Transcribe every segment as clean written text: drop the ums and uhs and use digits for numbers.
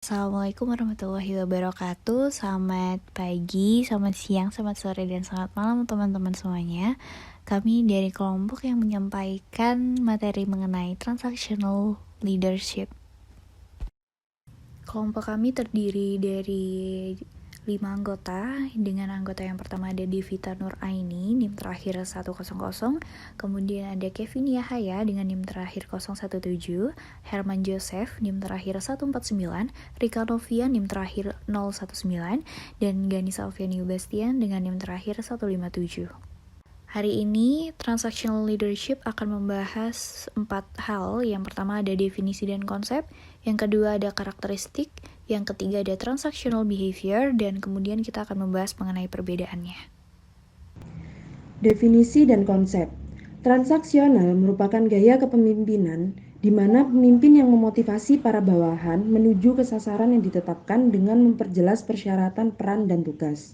Assalamualaikum warahmatullahi wabarakatuh. Selamat pagi, selamat siang, selamat sore, dan selamat malam teman-teman semuanya. Kami dari kelompok yang menyampaikan materi mengenai transactional leadership. Kelompok kami terdiri dari 5 anggota, dengan anggota yang pertama ada Devita Nur Aini, NIM terakhir 100, kemudian ada Kevin Yahaya dengan NIM terakhir 017, Herman Joseph NIM terakhir 149, Rika Novia NIM terakhir 019, dan Ganisa Alfiani Bastian dengan NIM terakhir 157. Hari ini, transactional leadership akan membahas 4 hal. Yang pertama ada definisi dan konsep, yang kedua ada karakteristik, yang ketiga ada transactional behavior, dan kemudian kita akan membahas mengenai perbedaannya. Definisi dan konsep. Transaksional merupakan gaya kepemimpinan di mana pemimpin yang memotivasi para bawahan menuju ke sasaran yang ditetapkan dengan memperjelas persyaratan peran dan tugas.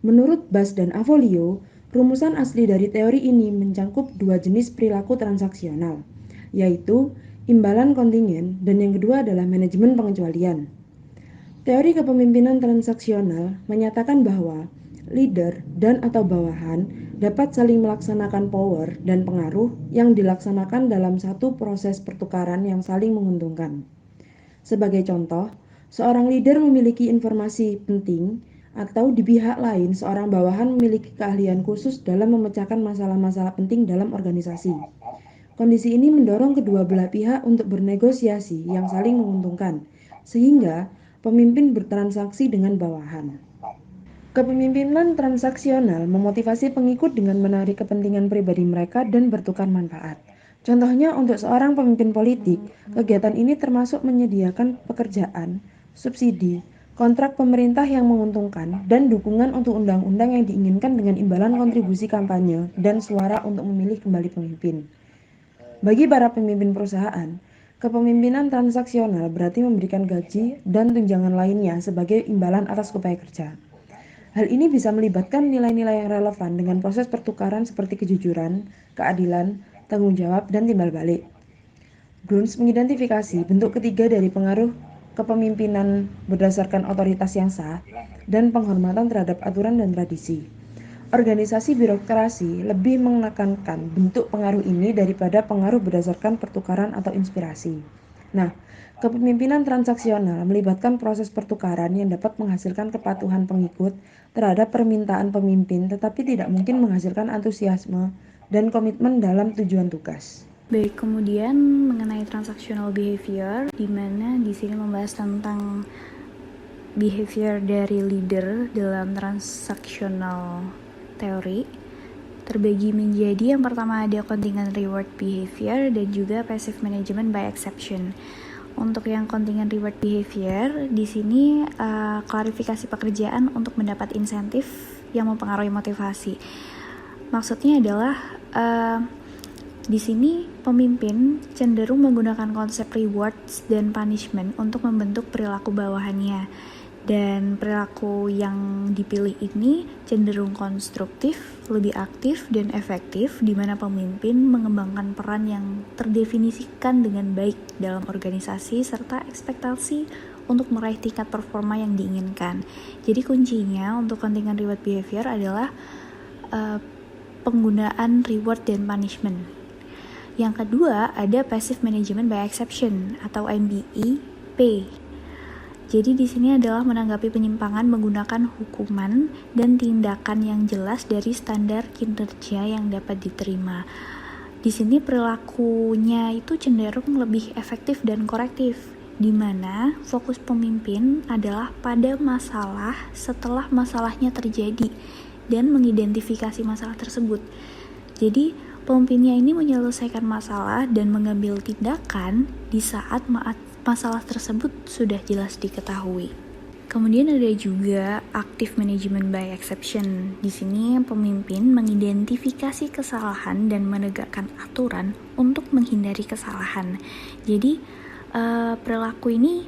Menurut Bas dan Avolio, rumusan asli dari teori ini mencangkup 2 jenis perilaku transaksional, yaitu imbalan kontingen dan yang kedua adalah manajemen pengecualian. Teori kepemimpinan transaksional menyatakan bahwa leader dan atau bawahan dapat saling melaksanakan power dan pengaruh yang dilaksanakan dalam satu proses pertukaran yang saling menguntungkan. Sebagai contoh, seorang leader memiliki informasi penting atau di pihak lain seorang bawahan memiliki keahlian khusus dalam memecahkan masalah-masalah penting dalam organisasi. Kondisi ini mendorong kedua belah pihak untuk bernegosiasi yang saling menguntungkan, sehingga pemimpin bertransaksi dengan bawahan. Kepemimpinan transaksional memotivasi pengikut dengan menarik kepentingan pribadi mereka dan bertukar manfaat. Contohnya untuk seorang pemimpin politik, kegiatan ini termasuk menyediakan pekerjaan, subsidi, kontrak pemerintah yang menguntungkan, dan dukungan untuk undang-undang yang diinginkan dengan imbalan kontribusi kampanye dan suara untuk memilih kembali pemimpin. Bagi para pemimpin perusahaan, kepemimpinan transaksional berarti memberikan gaji dan tunjangan lainnya sebagai imbalan atas upaya kerja. Hal ini bisa melibatkan nilai-nilai yang relevan dengan proses pertukaran seperti kejujuran, keadilan, tanggung jawab, dan timbal balik. Bruns mengidentifikasi bentuk ketiga dari pengaruh kepemimpinan berdasarkan otoritas yang sah dan penghormatan terhadap aturan dan tradisi. Organisasi birokrasi lebih menekankan bentuk pengaruh ini daripada pengaruh berdasarkan pertukaran atau inspirasi. Nah, kepemimpinan transaksional melibatkan proses pertukaran yang dapat menghasilkan kepatuhan pengikut terhadap permintaan pemimpin tetapi tidak mungkin menghasilkan antusiasme dan komitmen dalam tujuan tugas. Baik, kemudian mengenai transactional behavior, di mana di sini membahas tentang behavior dari leader dalam transactional teori, terbagi menjadi yang pertama ada contingent reward behavior dan juga passive management by exception. Untuk yang contingent reward behavior, di sini klarifikasi pekerjaan untuk mendapat insentif yang mempengaruhi motivasi. Maksudnya adalah di sini pemimpin cenderung menggunakan konsep rewards dan punishment untuk membentuk perilaku bawahannya. Dan perilaku yang dipilih ini cenderung konstruktif, lebih aktif dan efektif, di mana pemimpin mengembangkan peran yang terdefinisikan dengan baik dalam organisasi serta ekspektasi untuk meraih tingkat performa yang diinginkan. Jadi kuncinya untuk contingent reward behavior adalah penggunaan reward dan punishment. Yang kedua ada passive management by exception atau MBEP. Jadi di sini adalah menanggapi penyimpangan menggunakan hukuman dan tindakan yang jelas dari standar kinerja yang dapat diterima. Di sini perilakunya itu cenderung lebih efektif dan korektif, di mana fokus pemimpin adalah pada masalah setelah masalahnya terjadi dan mengidentifikasi masalah tersebut. Jadi pemimpinnya ini menyelesaikan masalah dan mengambil tindakan di saat masalah tersebut sudah jelas diketahui. Kemudian ada juga active management by exception. Di sini pemimpin mengidentifikasi kesalahan dan menegakkan aturan untuk menghindari kesalahan. Jadi perilaku ini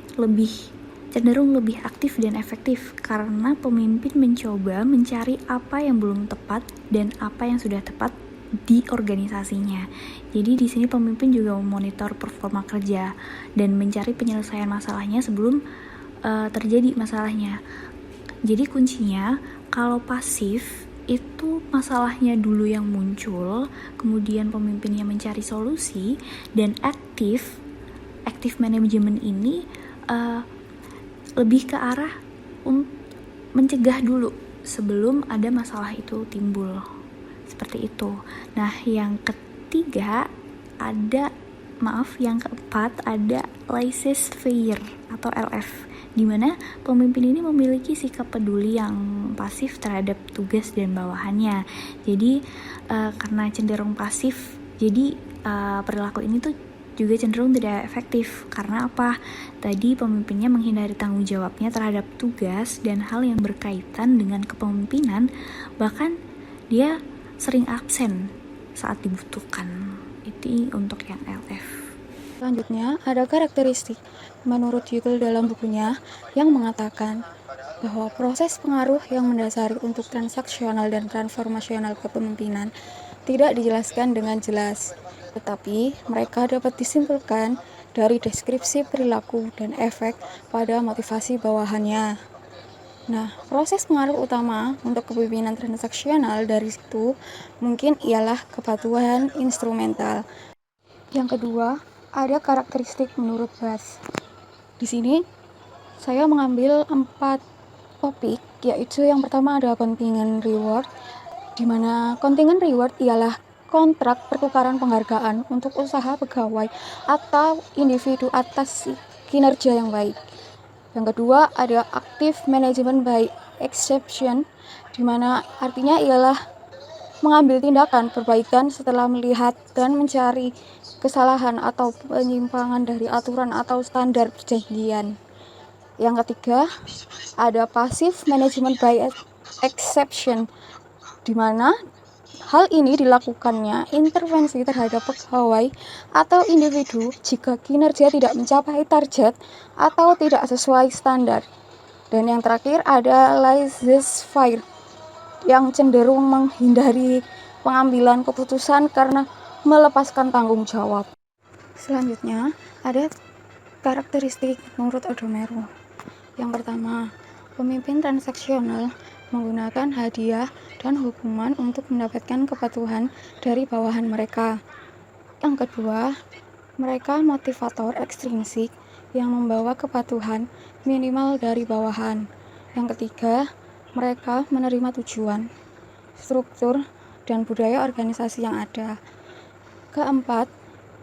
cenderung lebih aktif dan efektif karena pemimpin mencoba mencari apa yang belum tepat dan apa yang sudah tepat di organisasinya. Jadi di sini pemimpin juga memonitor performa kerja dan mencari penyelesaian masalahnya sebelum terjadi masalahnya. Jadi kuncinya kalau pasif itu masalahnya dulu yang muncul, kemudian pemimpinnya mencari solusi, dan aktif manajemen ini lebih ke arah mencegah dulu sebelum ada masalah itu timbul. Seperti itu. Nah, yang keempat ada laissez-faire atau LF, di mana pemimpin ini memiliki sikap peduli yang pasif terhadap tugas dan bawahannya. Jadi karena cenderung pasif, jadi perilaku ini tuh juga cenderung tidak efektif. Karena apa? Tadi pemimpinnya menghindari tanggung jawabnya terhadap tugas dan hal yang berkaitan dengan kepemimpinan, bahkan dia sering absen saat dibutuhkan. Itu untuk yang LF. Selanjutnya, ada karakteristik menurut Hegel dalam bukunya yang mengatakan bahwa proses pengaruh yang mendasari untuk transaksional dan transformasional kepemimpinan tidak dijelaskan dengan jelas, tetapi mereka dapat disimpulkan dari deskripsi perilaku dan efek pada motivasi bawahannya. Nah, proses pengaruh utama untuk kepemimpinan transaksional dari situ mungkin ialah kepatuhan instrumental. Yang kedua, ada karakteristik menurut Bass. Di sini saya mengambil 4 topik, yaitu yang pertama ada contingent reward, di mana contingent reward ialah kontrak pertukaran penghargaan untuk usaha pegawai atau individu atas kinerja yang baik. Yang kedua ada active management by exception, di mana artinya ialah mengambil tindakan perbaikan setelah melihat dan mencari kesalahan atau penyimpangan dari aturan atau standar perjanjian. Yang ketiga, ada passive management by exception, di mana hal ini dilakukannya intervensi terhadap pegawai atau individu jika kinerja tidak mencapai target atau tidak sesuai standar. Dan yang terakhir ada laissez-faire, yang cenderung menghindari pengambilan keputusan karena melepaskan tanggung jawab. Selanjutnya, ada karakteristik menurut Odomero. Yang pertama, pemimpin transaksional menggunakan hadiah dan hukuman untuk mendapatkan kepatuhan dari bawahan mereka. Yang kedua, mereka motivator ekstrinsik yang membawa kepatuhan minimal dari bawahan. Yang ketiga, mereka menerima tujuan, struktur, dan budaya organisasi yang ada. Keempat,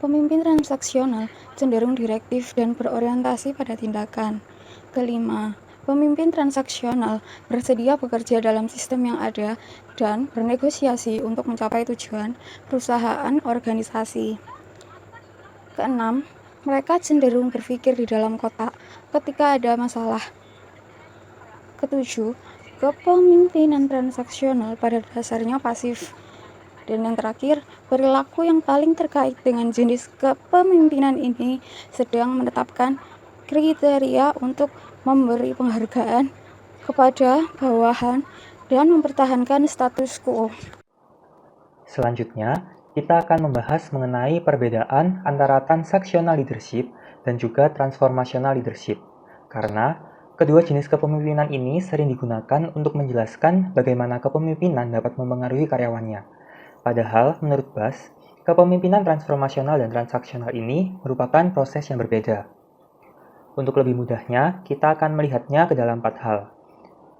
pemimpin transaksional cenderung direktif dan berorientasi pada tindakan. Kelima, pemimpin transaksional bersedia bekerja dalam sistem yang ada dan bernegosiasi untuk mencapai tujuan perusahaan organisasi. Keenam, mereka cenderung berpikir di dalam kotak ketika ada masalah. Ketujuh, kepemimpinan transaksional pada dasarnya pasif. Dan yang terakhir, perilaku yang paling terkait dengan jenis kepemimpinan ini sedang menetapkan kriteria untuk memberi penghargaan kepada bawahan dan mempertahankan status quo. Selanjutnya, kita akan membahas mengenai perbedaan antara transactional leadership dan juga transformational leadership. Karena kedua jenis kepemimpinan ini sering digunakan untuk menjelaskan bagaimana kepemimpinan dapat mempengaruhi karyawannya. Padahal, menurut Bass, kepemimpinan transformasional dan transaksional ini merupakan proses yang berbeda. Untuk lebih mudahnya, kita akan melihatnya ke dalam 4 hal.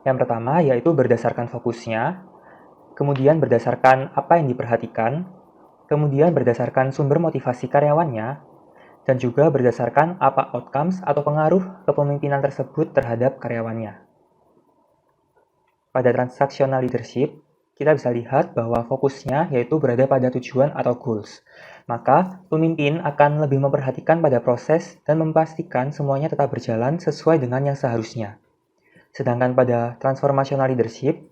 Yang pertama yaitu berdasarkan fokusnya, kemudian berdasarkan apa yang diperhatikan, kemudian berdasarkan sumber motivasi karyawannya, dan juga berdasarkan apa outcomes atau pengaruh kepemimpinan tersebut terhadap karyawannya. Pada transactional leadership, kita bisa lihat bahwa fokusnya yaitu berada pada tujuan atau goals. Maka, pemimpin akan lebih memperhatikan pada proses dan memastikan semuanya tetap berjalan sesuai dengan yang seharusnya. Sedangkan pada transformational leadership,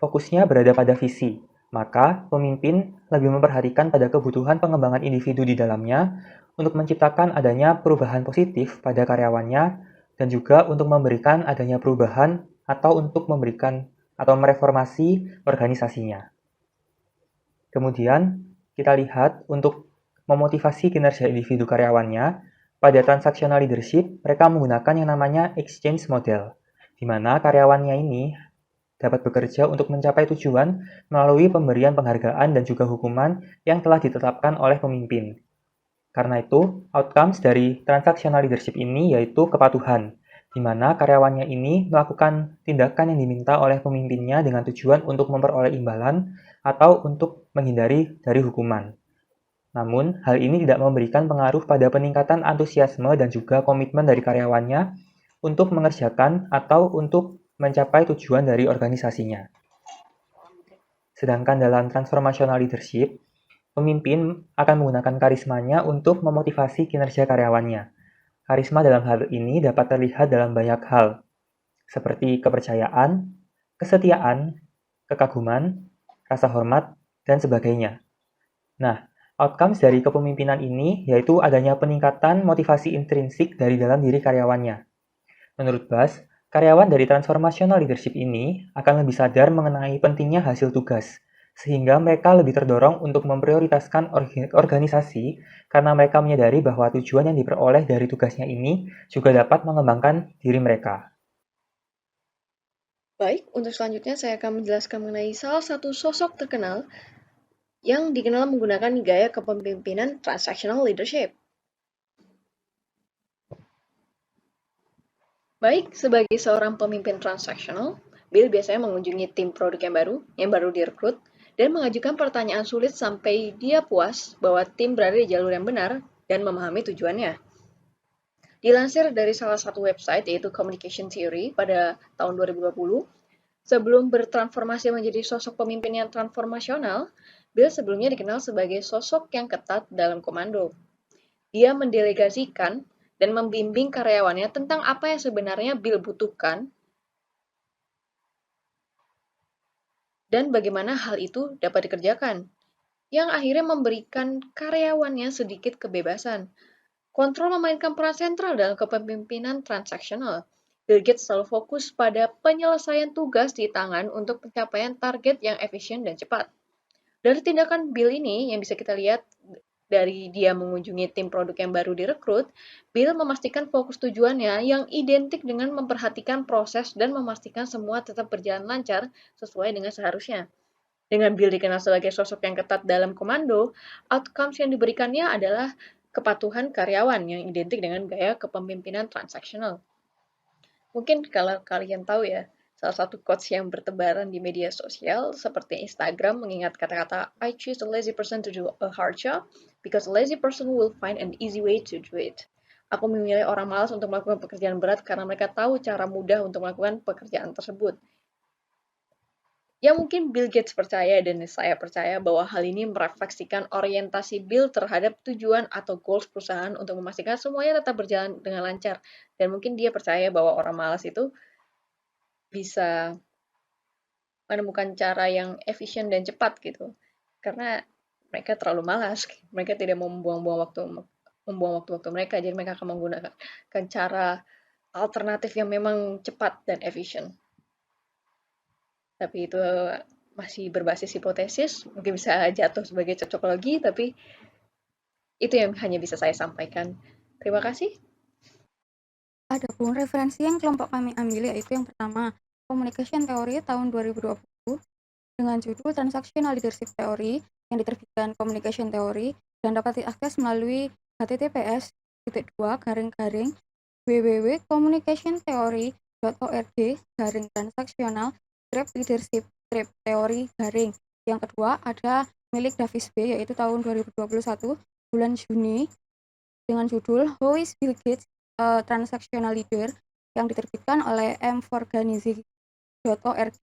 fokusnya berada pada visi. Maka, pemimpin lebih memperhatikan pada kebutuhan pengembangan individu di dalamnya untuk menciptakan adanya perubahan positif pada karyawannya dan juga untuk memberikan adanya perubahan atau untuk memberikan atau mereformasi organisasinya. Kemudian, kita lihat untuk memotivasi kinerja individu karyawannya, pada transactional leadership, mereka menggunakan yang namanya exchange model, di mana karyawannya ini dapat bekerja untuk mencapai tujuan melalui pemberian penghargaan dan juga hukuman yang telah ditetapkan oleh pemimpin. Karena itu, outcomes dari transactional leadership ini yaitu kepatuhan, di mana karyawannya ini melakukan tindakan yang diminta oleh pemimpinnya dengan tujuan untuk memperoleh imbalan atau untuk menghindari dari hukuman. Namun, hal ini tidak memberikan pengaruh pada peningkatan antusiasme dan juga komitmen dari karyawannya untuk mengerjakan atau untuk mencapai tujuan dari organisasinya. Sedangkan dalam transformational leadership, pemimpin akan menggunakan karismanya untuk memotivasi kinerja karyawannya. Karisma dalam hal ini dapat terlihat dalam banyak hal, seperti kepercayaan, kesetiaan, kekaguman, rasa hormat, dan sebagainya. Nah, outcomes dari kepemimpinan ini yaitu adanya peningkatan motivasi intrinsik dari dalam diri karyawannya. Menurut Bas, karyawan dari transformational leadership ini akan lebih sadar mengenai pentingnya hasil tugas, sehingga mereka lebih terdorong untuk memprioritaskan organisasi karena mereka menyadari bahwa tujuan yang diperoleh dari tugasnya ini juga dapat mengembangkan diri mereka. Baik, untuk selanjutnya saya akan menjelaskan mengenai salah satu sosok terkenal yang dikenal menggunakan gaya kepemimpinan transactional leadership. Baik, sebagai seorang pemimpin transactional, Bill biasanya mengunjungi tim produk yang baru direkrut, dan mengajukan pertanyaan sulit sampai dia puas bahwa tim berada di jalur yang benar dan memahami tujuannya. Dilansir dari salah satu website yaitu Communication Theory pada tahun 2020, sebelum bertransformasi menjadi sosok pemimpin yang transformasional, Bill sebelumnya dikenal sebagai sosok yang ketat dalam komando. Dia mendelegasikan dan membimbing karyawannya tentang apa yang sebenarnya Bill butuhkan dan bagaimana hal itu dapat dikerjakan, yang akhirnya memberikan karyawannya sedikit kebebasan. Kontrol memainkan peran sentral dalam kepemimpinan transaksional. Bill Gates selalu fokus pada penyelesaian tugas di tangan untuk pencapaian target yang efisien dan cepat. Dari tindakan Bill ini yang bisa kita lihat dari dia mengunjungi tim produk yang baru direkrut, Bill memastikan fokus tujuannya yang identik dengan memperhatikan proses dan memastikan semua tetap berjalan lancar sesuai dengan seharusnya. Dengan Bill dikenal sebagai sosok yang ketat dalam komando, outcomes yang diberikannya adalah kepatuhan karyawan yang identik dengan gaya kepemimpinan transaksional. Mungkin kalau kalian tahu ya, salah satu quotes yang bertebaran di media sosial seperti Instagram mengingat kata-kata I choose a lazy person to do a hard job because a lazy person will find an easy way to do it. Aku memilih orang malas untuk melakukan pekerjaan berat karena mereka tahu cara mudah untuk melakukan pekerjaan tersebut. Ya mungkin Bill Gates percaya dan saya percaya bahwa hal ini merefleksikan orientasi Bill terhadap tujuan atau goals perusahaan untuk memastikan semuanya tetap berjalan dengan lancar. Dan mungkin dia percaya bahwa orang malas itu bisa menemukan cara yang efisien dan cepat gitu. Karena mereka terlalu malas, mereka tidak mau membuang waktu mereka, jadi mereka akan menggunakan cara alternatif yang memang cepat dan efisien. Tapi itu masih berbasis hipotesis, mungkin bisa jatuh sebagai cocokologi, tapi itu yang hanya bisa saya sampaikan. Terima kasih. Adapun referensi yang kelompok kami ambil yaitu yang pertama, Communication Theory tahun 2020 dengan judul Transactional Leadership Theory yang diterbitkan Communication Theory dan dapat diakses melalui https://www.communicationtheory.org/transactional-leadership-theory. Yang kedua ada milik Davis B yaitu tahun 2021 bulan Juni dengan judul How is Bill Gates a Transactional Leader yang diterbitkan oleh morganizing.org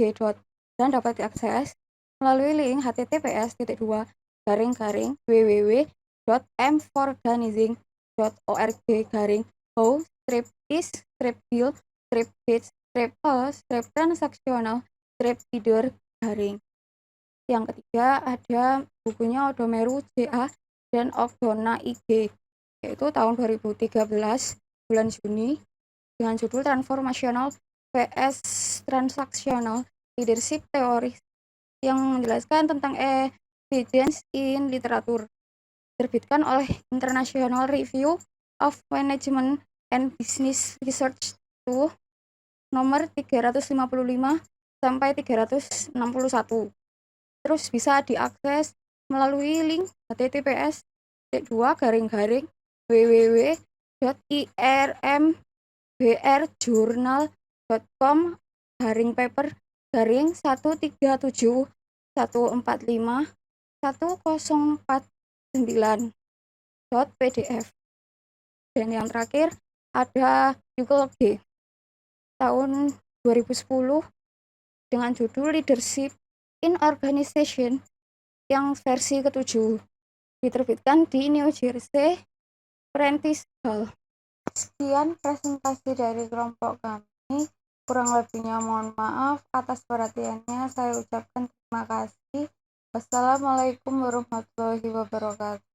dan dapat diakses melalui link https://www.m4organizing.org/how-is-transactional-leader. Yang ketiga ada bukunya Odomeru J.A. dan Ogdona I.G. yaitu tahun 2013 bulan Juni dengan judul Transformational vs Transactional Leadership Theory yang menjelaskan tentang evidence in literature, terbitkan oleh International Review of Management and Business Research 2 nomor 355 sampai 361. Terus bisa diakses melalui link https://brwww.irm.br-paper-13749.pdf. Dan yang terakhir ada Google G tahun 2010 dengan judul Leadership in Organization yang versi ke-7, diterbitkan di New Jersey Prentice Hall. Sekian presentasi dari kelompok kami, kurang lebihnya mohon maaf. Atas perhatiannya saya ucapkan terima kasih. Wassalamualaikum warahmatullahi wabarakatuh.